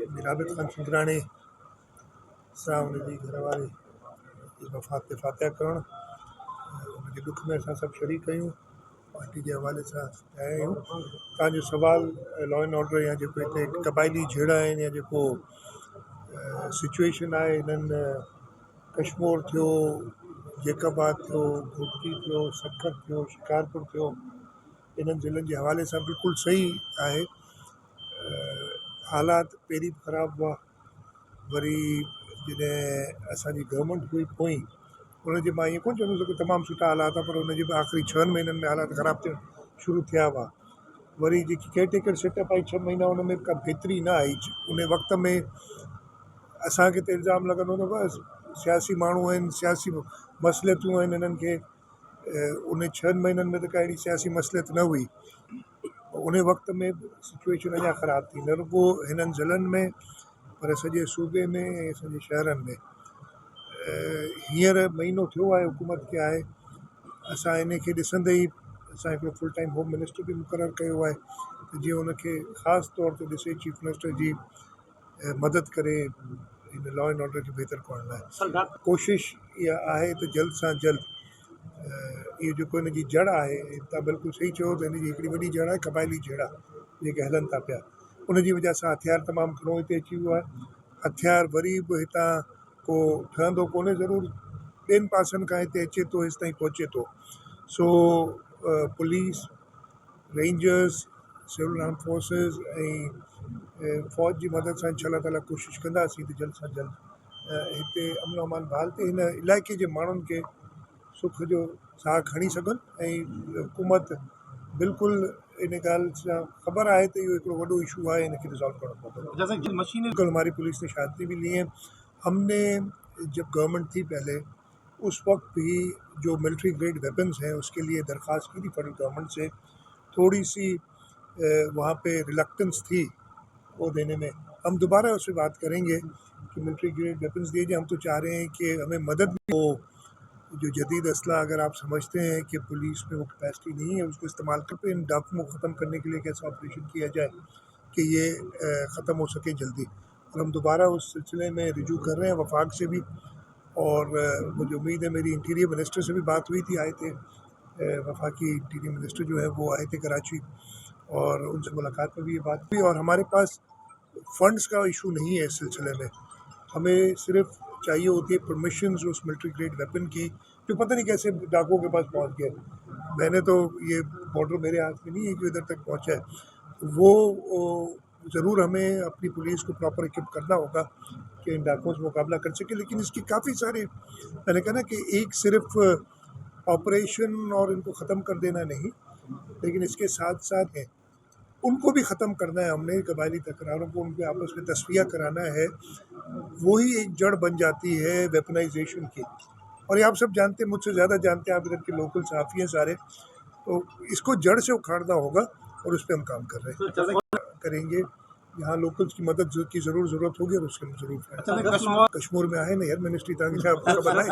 राबित खान सुंदराणी सां उनजी घरवारी वफ़ात ते फातिहा करणु, उनजे दुख में असां सभु शरीक आहियूं। पार्टी जे हवाले सां आया आहियूं। तव्हांजो सुवाल लॉ एंड ऑर्डर या जेको हिते क़बाइली झेड़ा आहिनि या जेको सिचुएशन आहे हिननि कश्मीर थियो, जैकाबाद थियो, घोटकी थियो, सखर थियो, शिकारपुर थियो, इन्हनि ज़िलनि जे हवाले सां बिल्कुलु सही आहे। हालात पहिरीं बि ख़राबु हुआ, वरी जॾहिं असांजी गवर्नमेंट हुई पोइ उनजे मां ईअं कोन चवंदुसि की तमामु सुठा हालात आहे, पर उनजे आख़िरी 6 महीननि में हालात ख़राबु थियणु शुरू थिया हुआ। वरी जेकी केयरटेकर सेटअप आई 6 महीना, उन में का बहितरी न आई। उन वक़्त में असांखे त इल्ज़ाम लॻंदो न बसि सियासी माण्हू आहिनि, सियासी मसइलियतूं आहिनि, हिननि खे उन 6 महीननि में त का अहिड़ी सियासी मसइलियत न हुई। उन वक़्त में सिचुएशन अञा ख़राबु थी, न रुॻो हिननि ज़िलनि में पर सॼे सूबे में ऐं सॼे शहरनि में। हींअर महीनो थियो आहे हुकूमत खे आहे, असां इन खे ॾिसंदे ई असां हिकिड़ो फुल टाइम होम मिनिस्टर बि मुक़ररु कयो आहे त जीअं उनखे ख़ासि तौर ते ॾिसे चीफ मिनिस्टर जी मदद करे इन लॉ एंड ऑर्डर खे बहितर करण लाइ। कोशिशि इहा आहे त जल्द सां जल्द इहो जेको हिन जी जड़ आहे, तव्हां बिल्कुलु सही चयो त हिन जी हिकिड़ी वॾी जड़ आहे क़बाइली जहिड़ा जेके हलनि था पिया। उनजी वजह सां हथियार तमामु घणो हिते अची वियो आहे। हथियार वरी बि हितां को ठहंदो कोन्हे, ज़रूरु ॿियनि पासनि खां हिते अचे थो, हेसि ताईं पहुचे थो। सो police, rangers, civil arm forces ऐं फ़ौज जी मदद सां इंशाअल्लाह ताला कोशिशि कंदासीं त जल्द सां जल्द हिते अमन अमान बहाल थिए, हिन इलाइक़े जे माण्हुनि खे सुख जो साह खणी सघनि। ऐं हुकूमत बिल्कुलु इन ॻाल्हि सां ख़बर आहे त इहो हिकिड़ो वॾो इशू आहे, हिनखे रिज़ॉल्व करणो पवंदो। बिल्कुलु हमारी पुलिस ने शादी भी ली है। हमने जब गवर्नमेंट थी पहले उस वक्त भी जो मिलिट्री ग्रेड वेपन्स हैं उसके लिए दरख्वास्त की थी फेडरल गवर्नमेंट से। थोड़ी सी वहाँ पे रिलक्टेंस थी वो देने में। हम दोबारा उस पर बात करेंगे कि मिलिट्री ग्रेड वेपन्स दिए जाए। हम तो चाह रहे हैं कि हमें मदद भी हो। जो जदीद असला अगर आप समझते हैं कि पुलिस में वो कैपेसिटी नहीं है उसको इस्तेमाल कर इन डाकुओं को ख़त्म करने के लिए कैसा ऑपरेशन किया जाए कि ये ख़त्म हो सके जल्दी। और हम दोबारा उस सिलसिले में रिजू कर रहे हैं वफाक से भी, और मुझे उम्मीद है मेरी इंटीरियर मिनिस्टर से भी बात हुई थी, आए थे वफाकी इंटीरियर मिनिस्टर जो है वो आए थे कराची, और उनसे मुलाकात में भी ये बात हुई। और हमारे पास फंड्स का इशू नहीं है इस सिलसिले में, हमें सिर्फ चाहिए होती है परमिशंस उस मिलिट्री ग्रेड वेपन की, जो पता नहीं कैसे डाकुओं के पास पहुंच गए। मैंने तो ये बॉर्डर मेरे हाथ में नहीं है कि इधर तक पहुंचा है। वो ज़रूर हमें अपनी पुलिस को प्रॉपर इक्विप करना होगा कि इन डाकुओं से मुकाबला कर सके। लेकिन इसकी काफ़ी सारे, मैंने कहा ना कि एक सिर्फ ऑपरेशन और इनको ख़त्म कर देना नहीं, लेकिन इसके साथ साथ है उनको भी ख़त्म करना है। हमने कबायली तकरारों को उनके आपस में तस्फिया कराना है। वही एक जड़ बन जाती है वेपनाइजेशन की। और ये आप सब जानते हैं, मुझसे ज़्यादा जानते हैं, आप इधर के लोकल सहाफ़ी हैं सारे, तो इसको जड़ से उखाड़ना होगा और उस पर हम काम कर रहे हैं, करेंगे। यहाँ लोकल्स की मदद की ज़रूरत होगी और उसके हम ज़रूर कश्मीर में आए ना यार मिनिस्ट्री ताकि आपको खबर आए।